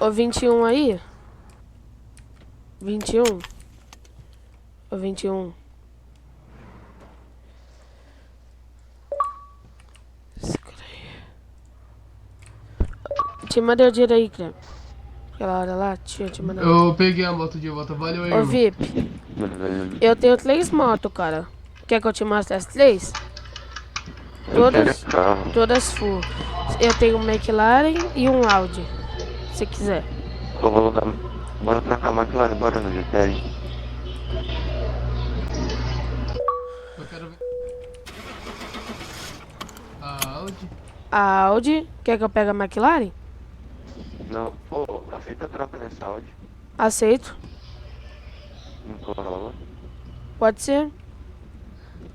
Ô 21 aí? 21? Ô 21. Segura aí. Te mandei o dinheiro aí, Creme. Aquela hora lá, tinha te mandado. Eu peguei a moto de volta, valeu aí, Ô irmão. VIP, eu tenho 3 motos, cara. Quer que eu te mostre as 3? Todas, todas full. Eu tenho um McLaren e um Audi, se quiser. Bora trocar a McLaren, bora no GTR. Eu quero ver. A Audi. A Audi, quer que eu pegue a McLaren? Não, pô, aceita a troca nessa Audi. Aceito, Não cola. pode ser.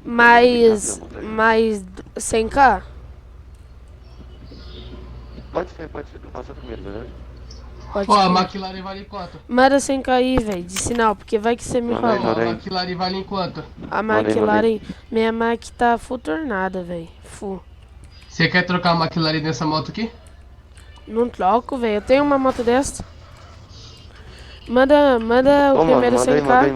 Mais 100k? Pode ser, tu passa primeiro, beleza? Pode Ó, a ser. McLaren vale quanto? Manda 100k aí, velho, de sinal, porque vai que você me Manda aí, rouba. Ó, a aí. McLaren vale em quanto? A Manda aí. McLaren, minha Mac tá full tornada, velho. Full. Você quer trocar a McLaren nessa moto aqui? Não troco, velho. Eu tenho uma moto dessa. Manda o Ô, mano, primeiro manda 100k. aí.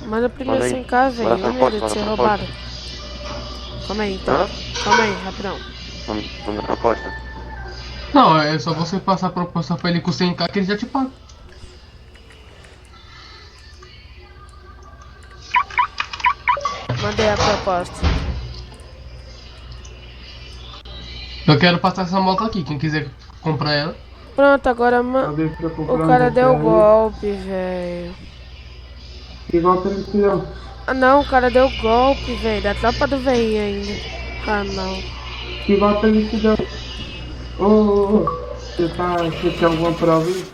Manda o primeiro Manda aí. 100k, velho. Manda Eu proposta, medo de ser manda roubado. proposta. Calma aí, então. Hã? Calma aí, rapidão. Manda proposta. Não, é só você passar a proposta pra ele com 100k que ele já te paga. Mandei a proposta. Eu quero passar essa moto aqui, quem quiser comprar ela. Pronto, agora o cara deu golpe, velho. Que golpe ele te deu? Ah não, o cara deu golpe, velho. Da tropa do velhinho ainda. Ah não. Que golpe ele te deu? Ô, você tem alguma prova aí?